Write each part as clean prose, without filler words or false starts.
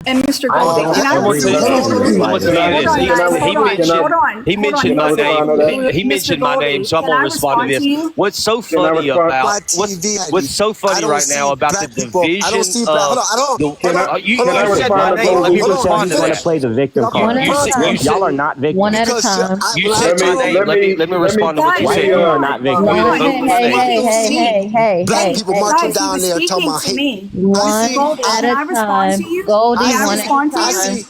And Mr. I Goldie, don't can I agree with He mentioned my name. He mentioned my name, so I'm gonna respond to this. What's so funny about what's so funny right now about the division of you said my name. Let me respond to want to that. play the victim card. Y'all are not victims. One at a time. You said my name. Let me respond to what you said. You are not victims. Hey, Black people marching guys, he down was there talking speaking about to hate. me. one Goldie, at can I a respond time. to you? Goldie, Can I one respond to at a I you? see.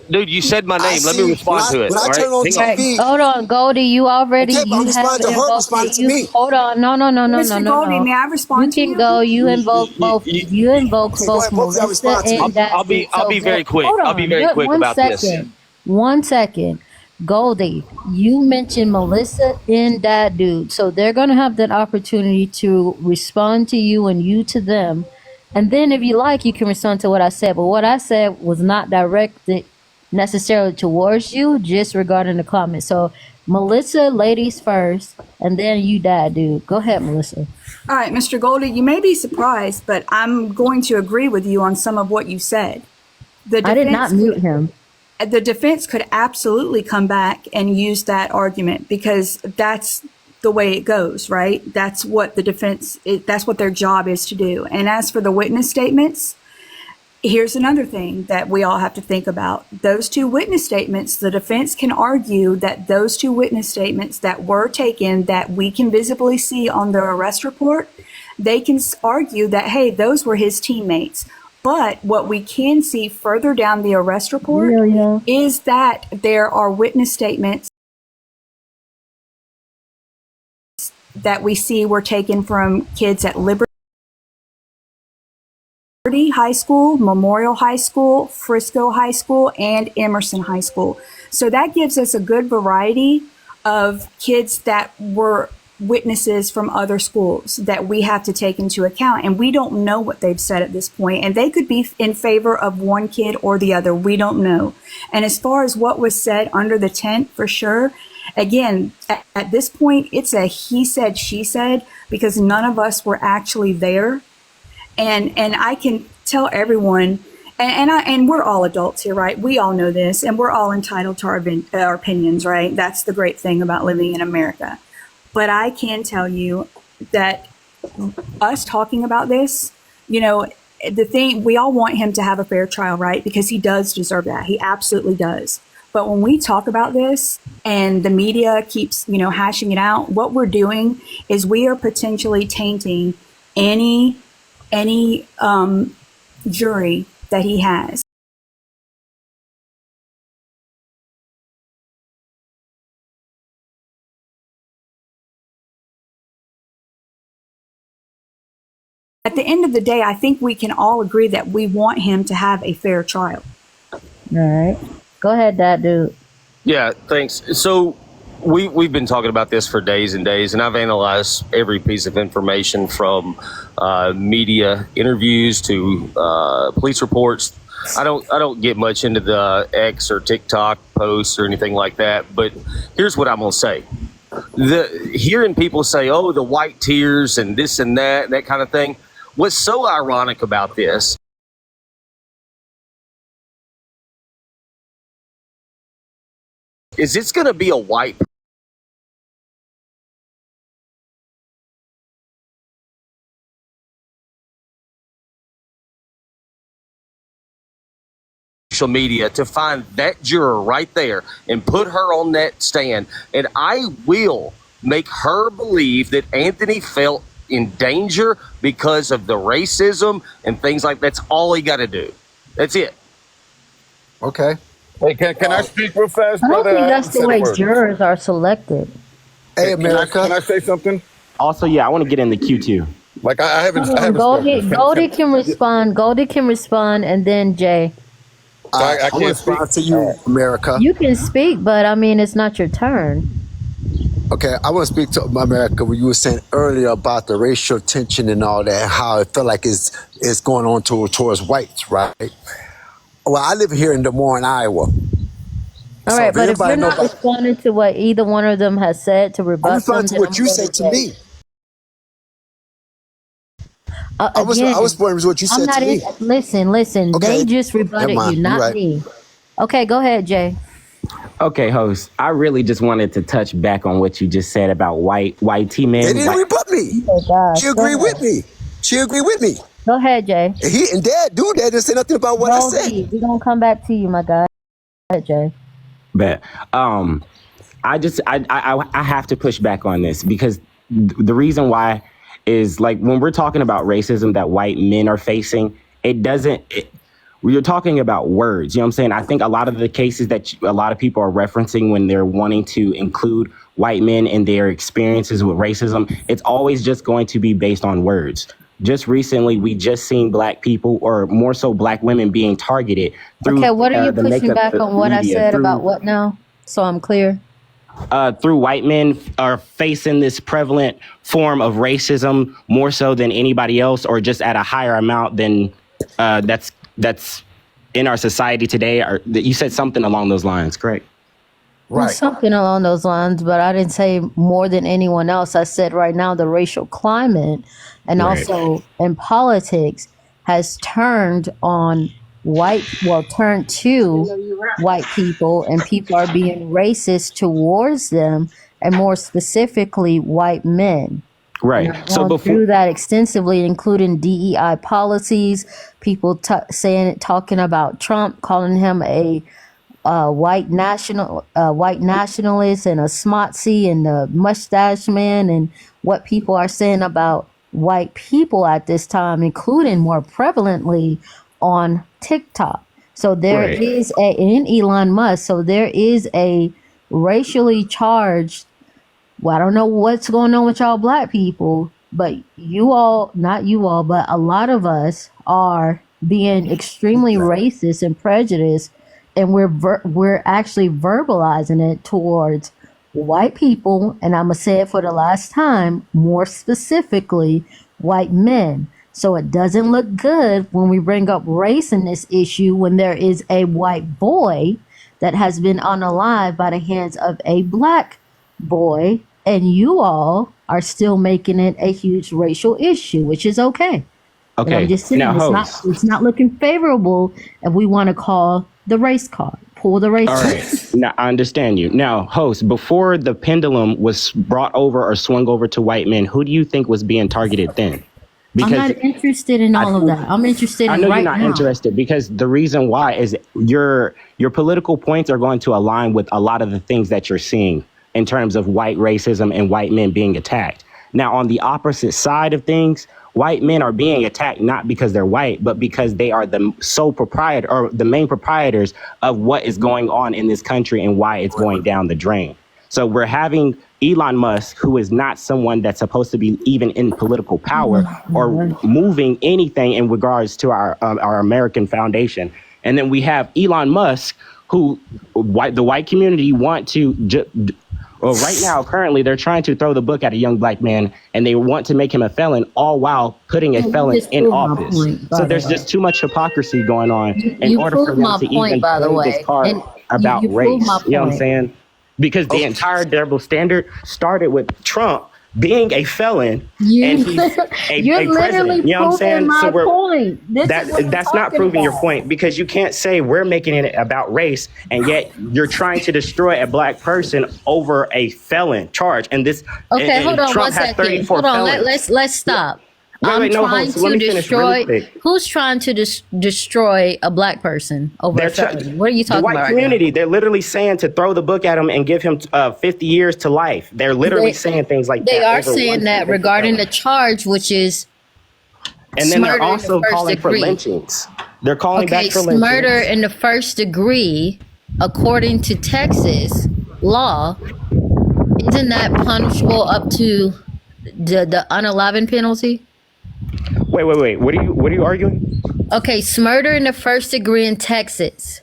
Dude, you said my I name. Let me see. respond to it. When All I right, turn on hang on. TV, Hold on, Goldie. You already okay, but I'm you have responding to her, invoked responding it. to You me. hold on. No. Mr. Goldie, may I You respond to can you? go. You invoke both. You invoke Okay, go both ahead. Both of y'all Melissa respond to me. and that. I'll be very quick. Hold I'll be on. very quick One about this. second. 1 second. Goldie, you mentioned Melissa and that dude, so they're gonna have that opportunity to respond to you and you to them. And then if you like, you can respond to what I said. But what I said was not directed necessarily towards you, just regarding the comment. So Melissa, ladies first, and then you, that dude. Go ahead, Melissa. All right, Mr. Goldie, you may be surprised, but I'm going to agree with you on some of what you said. I did not mute him. The defense could absolutely come back and use that argument because that's the way it goes, right? That's what the defense, that's what their job is to do. And as for the witness statements, here's another thing that we all have to think about. Those two witness statements, the defense can argue that those two witness statements that were taken that we can visibly see on the arrest report, they can argue that, hey, those were his teammates. But what we can see further down the arrest report is that there are witness statements that we see were taken from kids at Liberty High School, Memorial High School, Frisco High School, and Emerson High School. So that gives us a good variety of kids that were witnesses from other schools that we have to take into account. And we don't know what they've said at this point. And they could be in favor of one kid or the other. We don't know. And as far as what was said under the tent, for sure, again, at this point, it's a he said, she said, because none of us were actually there. And I can tell everyone, and we're all adults here, right? We all know this, and we're all entitled to our opinions, right? That's the great thing about living in America. But I can tell you that us talking about this, you know, the thing, we all want him to have a fair trial, right? Because he does deserve that. He absolutely does. But when we talk about this and the media keeps, you know, hashing it out, what we're doing is we are potentially tainting any jury that he has. At the end of the day, I think we can all agree that we want him to have a fair trial. All right. Go ahead, that dude. Yeah, thanks. So we've been talking about this for days and days, and I've analyzed every piece of information from media interviews to police reports. I don't get much into the X or TikTok posts or anything like that, but here's what I'm gonna say. Hearing people say, "Oh, the white tears and this and that kind of thing," what's so ironic about this is it's going to be a white social media to find that juror right there and put her on that stand. And I will make her believe that Anthony felt in danger because of the racism and things like that. That's all he got to do. That's it. Okay. Hey, can I speak real fast, I don't brother? think that's the way jurors are selected. Hey, America. Can I say something? Also, yeah, I want to get in the queue too. Like I haven't Goldie spoken. can respond. Goldie can respond, and then Jay. I I can't want to respond to you, America. You can speak, but I mean, it's not your turn. Okay, I want to speak to America. What you were saying earlier about the racial tension and all that, and how it felt like it's going on towards whites, right? Well, I live here in Des Moines, Iowa. All right, but if you're not responding to what either one of them has said to rebut I'm responding something, to what you said to me. I was Again, responding to what you I'm said not to in. me. Listen. Okay. They just Never rebutted mind. you, You're not right. me. Okay, go ahead, Jay. Okay, host. I really just wanted to touch back on what you just said about white T men. They didn't rebut me. Oh gosh, She agreed with me. She agreed with me. Go ahead, Jay. And Dad didn't say nothing about what I said. Goldie, we're gonna come back to you, my guy. Go ahead, Jay. But I have to push back on this because the reason why is like when we're talking about racism that white men are facing, we're talking about words. You know what I'm saying? I think a lot of the cases that a lot of people are referencing when they're wanting to include white men in their experiences with racism, it's always just going to be based on words. Just recently, we just seen black people, or more so black women, being targeted through. Okay, what are you the pushing makeup back on what I media, said through- about what now? So I'm clear. through white men are facing this prevalent form of racism more so than anybody else, or just at a higher amount than that's in our society today. Or you said something along those lines, correct? Well, something along those lines, but I didn't say more than anyone else. I said right now the racial climate and Right. also in politics has turned on turned to white people, and people are being racist towards them, and more specifically white men. Right. So Gone through that extensively, including DEI policies, people talking about Trump, calling him a white nationalist and a smotsy and a mustache man, and what people are saying about white people at this time, including more prevalently on TikTok. So there Right. is in Elon Musk. So there is a racially charged. Well, I don't know what's going on with y'all black people, but not you all, but a lot of us are being extremely racist and prejudiced, and we're actually verbalizing it towards white people, and I'm gonna say it for the last time, more specifically, white men. So it doesn't look good when we bring up race in this issue when there is a white boy that has been unalived by the hands of a black boy, and you all are still making it a huge racial issue, which is okay. But Okay. I'm just saying Now, it's not looking favorable if we want to call the race card. Pull the race all card. right. Now I understand you. Now, host, before the pendulum was brought over or swung over to white men, who do you think was being targeted then? I'm not interested in all of that. I'm interested I in know right you're not now. interested because the reason why is your political points are going to align with a lot of the things that you're seeing in terms of white racism and white men being attacked. Now, on the opposite side of things, white men are being attacked not because they're white, but because they are the sole proprietor or the main proprietors of what is going on in this country and why it's going down the drain. So we're having Elon Musk, who is not someone that's supposed to be even in political power or moving anything in regards to our American foundation. And then we have Elon Musk, who the white community want to well, right now, currently, they're trying to throw the book at a young black man, and they want to make him a felon, all while putting a felon in office. So there's just too much hypocrisy going on in order for them to even play this card about race. You know what I'm saying? Because the entire double standard started with Trump being a felon, and he's a president. You know what I'm saying? So that's not proving your point, because you can't say we're making it about race and yet you're trying to destroy a black person over a felon charge. And this Hold on Trump one has second. 34 Hold on. felons. Let's stop. Wait, no, trying hold on. Let to me finish really destroy. quick. Who's trying to destroy a black person over a felony? What are you talking the white about? community, they're literally saying to throw the book at him and give him 50 years to life. They're literally saying things like that. They are over saying one that regarding the charge, which is and then they're murder in also the first calling for degree. lynchings. They're calling back for lynchings. Murder in the first degree, according to Texas law, isn't that punishable up to the unalive penalty? Wait. What are you arguing? Okay, murder in the first degree in Texas.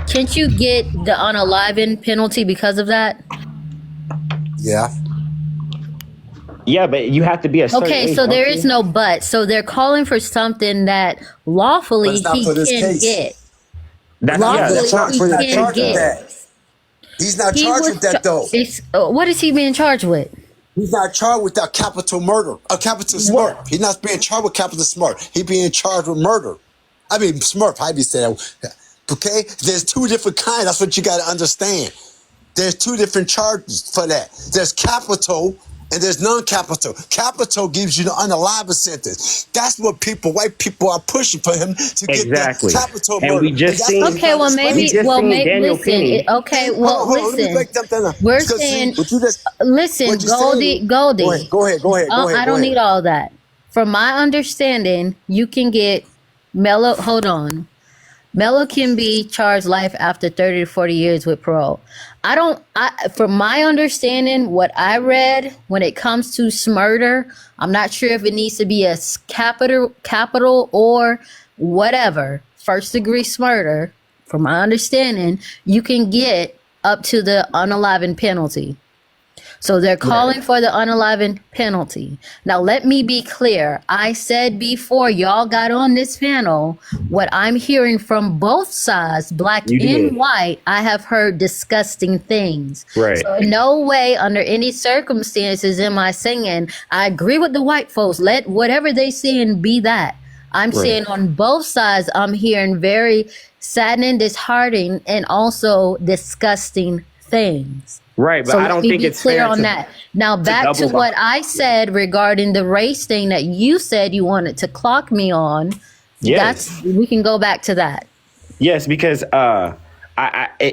Can't you get the unalive penalty because of that? Yeah. Yeah, but you have to be a certain Okay, age, so there don't is you? no but. So they're calling for something that lawfully But it's not he for this can case. get. That's lawfully that's not he for can the charged with get. that. He's not He charged was with that though. what is he being charged with? He's not charged with a capital murder, a capital smurf. He's not being charged with capital smurf. He's being charged with murder. I mean, smurf, how do you say that? Okay? There's two different kinds. That's what you got to understand. There's two different charges for that. There's capital and there's non-capital. Capital gives you the unalive sentence. That's what white people are pushing for him to get Exactly. the capital And murder. we just that's seen- what Okay, well he's maybe, just well seen maybe, Daniel listen. Penny. Okay, well Hold on, let me listen. break something down. We're Because, see, saying, what you just- listen, what you Goldie, saying- Goldie. Go ahead. I don't need all that. From my understanding, you can get Mello. Hold on. Mello can be charged life after 30 to 40 years with parole. From my understanding, what I read when it comes to smurder, I'm not sure if it needs to be a capital or whatever, first degree smurder. From my understanding, you can get up to the unaliving penalty. So they're calling for the unaliving penalty. Now, let me be clear. I said before y'all got on this panel, what I'm hearing from both sides, black You did. and white, I have heard disgusting things. Right. So in no way, under any circumstances, am I saying I agree with the white folks. Let whatever they saying be that. I'm saying on both sides, I'm hearing very saddening, disheartening, and also disgusting things. Right, but So I let don't me think be it's clear fair on to, that. Now back to double what bind. I said regarding the race thing that you said you wanted to clock me on. Yes. We can go back to that. Yes, because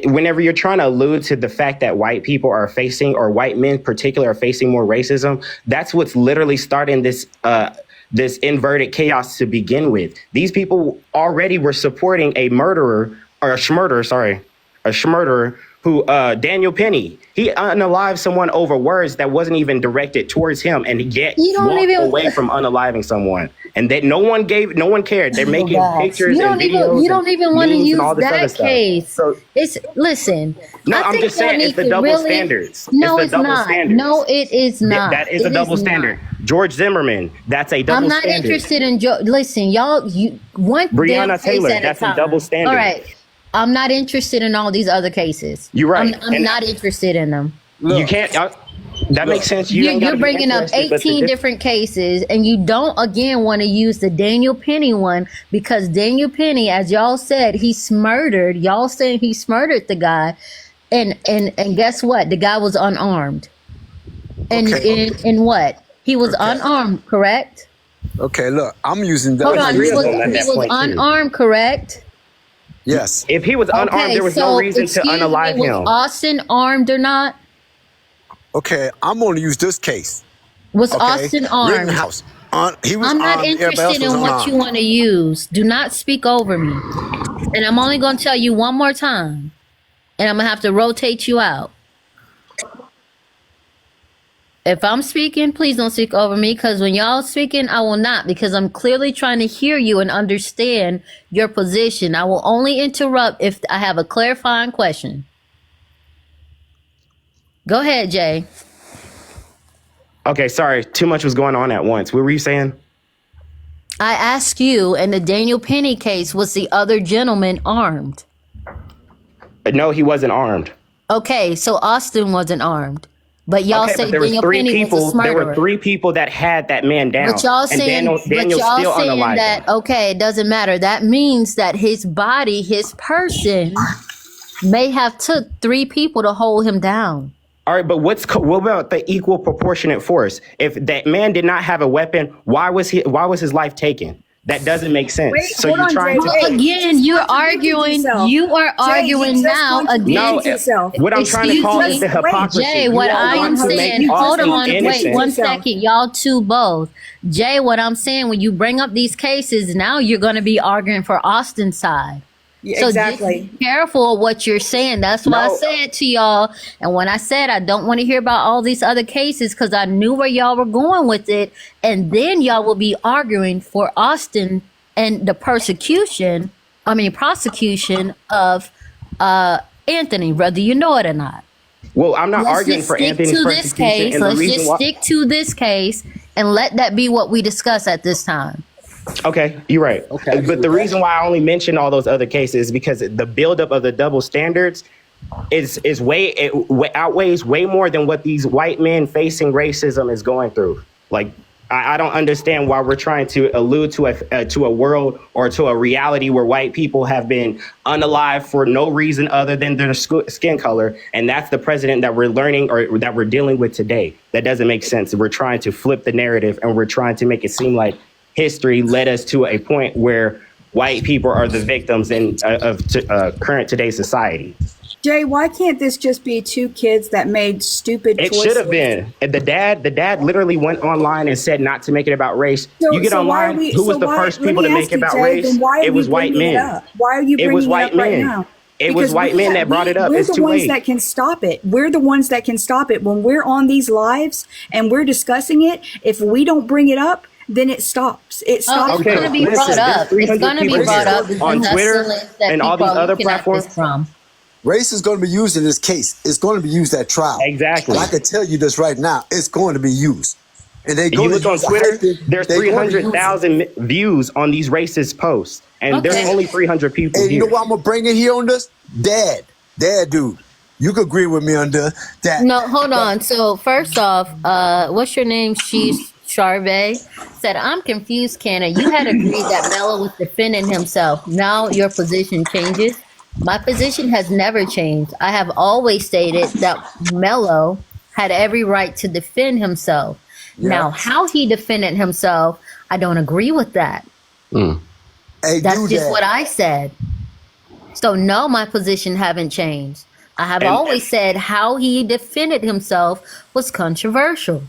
whenever you're trying to allude to the fact that white people are facing, or white men in particular are facing more racism, that's what's literally starting this this inverted chaos to begin with. These people already were supporting a murderer, or a schmurderer who, Daniel Penny, he unalived someone over words that wasn't even directed towards him, and yet You don't walked even- away from unaliving someone. And that no one cared. They're making pictures You and don't videos. even you don't even want to memes and use all this other that stuff. case. So, It's listen. no, I I'm think just saying y'all it's need the to double really- standards. No, the it's double not. standards. No, it is not. That is It a double not. standard. George Zimmerman, that's a double I'm not standard. interested in listen, y'all. You one Breonna damn case Taylor, at that's a time. double standard. All right, I'm not interested in all these other cases. You're right. I'm And not interested in them. You can't. That makes sense. You're bringing up 18 different cases, and you don't again want to use the Daniel Penny one because Daniel Penny, as y'all said, he smurdered. Y'all saying he smurdered the guy, and guess what? The guy was unarmed. And Okay. and what? He was unarmed, correct? Okay, look, I'm using that. Hold on, he agree with was, him at he that was point, too. unarmed, correct? Yes. If he was unarmed, there was no reason to unalive was him. Austin armed or not? Okay, I'm going to use this case. Was Okay. Austin armed? Rittenhouse. He was I'm not armed. Everybody else interested was in what unarmed. you want to use. Do not speak over me. And I'm only going to tell you one more time. And I'm going to have to rotate you out. If I'm speaking, please don't speak over me because when y'all speaking, I will not because I'm clearly trying to hear you and understand your position. I will only interrupt if I have a clarifying question. Go ahead, Jay. Okay, sorry. Too much was going on at once. What were you saying? I asked you, in the Daniel Penny case, was the other gentleman armed? No, he wasn't armed. Okay, so Austin wasn't armed. But y'all Okay, say but there was Daniel three Penny people. was a There murderer. were three people that had that man down. But y'all and saying, Daniel's but y'all still saying unalived. that, okay, it doesn't matter. That means that his body, his person, may have took three people to hold him down. All right, but what about the equal proportionate force? If that man did not have a weapon, why was his life taken? That doesn't make sense. Wait, So hold you're on, trying Jay. to. Hey, Again, you're contradicting arguing. yourself. You are Jay, you arguing just now contradicted again. yourself. What I'm trying to Excuse call me. is the Wait, hypocrisy. Jay, what You all I am want to make saying, hold Austin on, wait innocent. one second, y'all two both. Jay, what I'm saying, when you bring up these cases, now you're going to be arguing for Austin's side. Yeah, So exactly. just be careful of what you're saying. That's why I No. said to y'all, and when I said I don't want to hear about all these other cases because I knew where y'all were going with it, and then y'all will be arguing for Austin and the prosecution of Anthony, whether you know it or not. Well, I'm not Let's arguing just for stick Anthony's to this persecution, case. and the Let's reason just why. stick to this case and let that be what we discuss at this time. Okay, you're right. Okay. But the reason why I only mentioned all those other cases is because the buildup of the double standards outweighs way more than what these white men facing racism is going through. Like, I don't understand why we're trying to allude to a world or to a reality where white people have been unalive for no reason other than their skin color, and that's the president that we're learning or that we're dealing with today. That doesn't make sense. We're trying to flip the narrative, and we're trying to make it seem like history led us to a point where white people are the victims of current today's society. Jay, why can't this just be two kids that made stupid It choices? should have been. And the dad literally went online and said not to make it about race. You get online, who was the first people to make it about race? It was white men. Why are you bringing it up right now? It was white men that brought it up. It's too We're the ones late. that can stop it. We're the ones that can stop it. When we're on these lives and we're discussing it, if we don't bring it up, then it stops. It stops. Oh, it's going to be brought up. It's going to be brought up on because Twitter that's the lens that and all people these are other looking at platforms. this from. Race is going to be used in this case. It's going to be used at trial. Exactly. And I can tell you this right now. It's going to be used. And they If go you to look on use the Twitter, hype. there's They're going to use it. 300,000 views on these racist posts, and there's Okay. only 300 people And you here. know what I'm going to bring in here on this? Dad, dude. You could agree with me on that. No, hold on. So first off, what's your name? She's Charvet said, "I'm confused, Canna. You had agreed that Mello was defending himself. Now your position changes." My position has never changed. I have always stated that Mello had every right to defend himself. Yeah. Now, how he defended himself, I don't agree with that. Hey, That's do just that. what I said. So no, my position haven't changed. I have And- always said how he defended himself was controversial.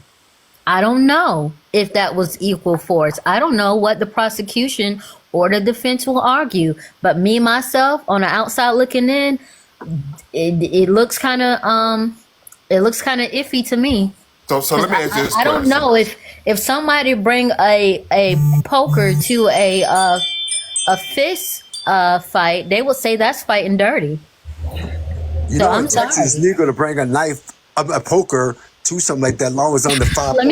I don't know if that was equal force. I don't know what the prosecution or the defense will argue. But me myself, on the outside looking in, it looks kind of iffy to me. So let me ask you this I don't question. know if somebody bring a poker to a fist fight, they will say that's fighting dirty. You So know, I'm in Texas, sorry. it's legal to bring a knife, a poker, to something like that, long as it's under 5. Let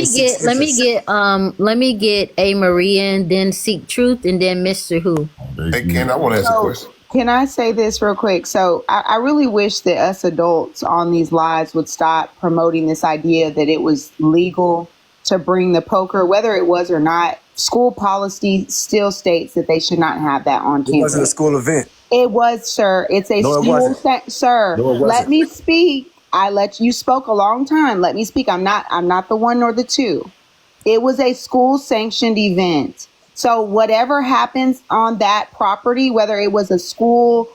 me get A Marie and then Seek Truth and then Mr. Who. Hey, Ken, I want to ask a question. Can I say this real quick? So I really wish that us adults on these lives would stop promoting this idea that it was legal to bring the poker, whether it was or not. School policy still states that they should not have that on It wasn't a campus. school event. It was, sir. It's a No, it school, wasn't. sir. No, it wasn't. Let me speak. You spoke a long time. Let me speak. I'm not the one nor the two. It was a school sanctioned event. So whatever happens on that property, whether it was a school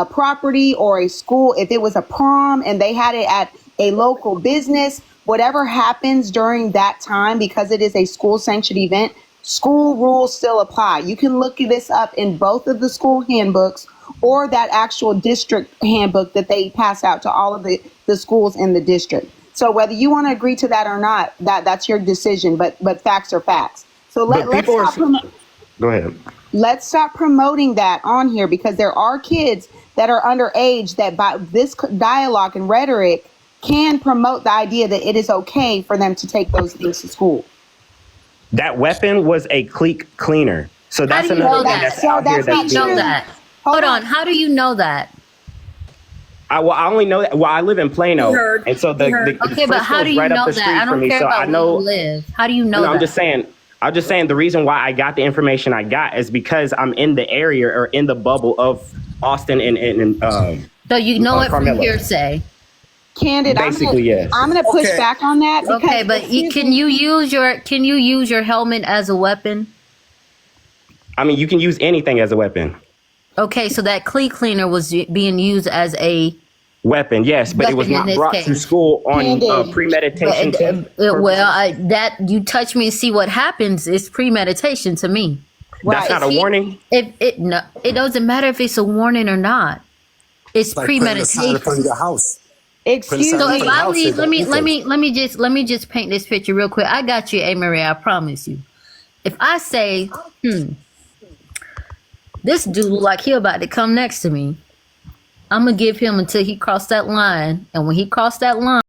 property or a school, if it was a prom and they had it at a local business, whatever happens during that time, because it is a school sanctioned event, school rules still apply. You can look this up in both of the school handbooks or that actual district handbook that they pass out to all of the schools in the district. So whether you want to agree to that or not, that's your decision, but facts are facts. So Go ahead. let's stop promoting that on here, because there are kids that are underage that by this dialogue and rhetoric can promote the idea that it is okay for them to take those things to school. That weapon was a clique cleaner. So that's do you another know thing that? that's So out here that's that's not You know true. that. Hold Hold on. on. How do you know that? I only know that. Well, I live in Plano, We heard. and so the We heard. the Okay, but how Frisco's do you right up know the that? street I from don't me. care So about I know. where you live. How do you know No, that? I'm just saying the reason why I got the information I got is because I'm in the area or in the bubble of Austin and So you know it from Carmelo. hearsay. Candid, Basically, yes. I'm gonna push Okay. back on that. Because, Okay, but can you use your helmet as a weapon? I mean, you can use anything as a weapon. Okay, so that cleat cleaner was being used as a Weapon, yes, but it was Weapon in not this brought case. to school on Candid. premeditation. that you touch me and see what happens is premeditation to me. That's not a warning. It doesn't matter if it's a warning or not. It's Like putting a sign in premeditation. front of your house. excuse So So me. if I leave, let me just paint this picture real quick. I got you, A Marie. I promise you. If I say, this dude look like he about to come next to me, I'm gonna give him until he crossed that line, and when he crossed that line.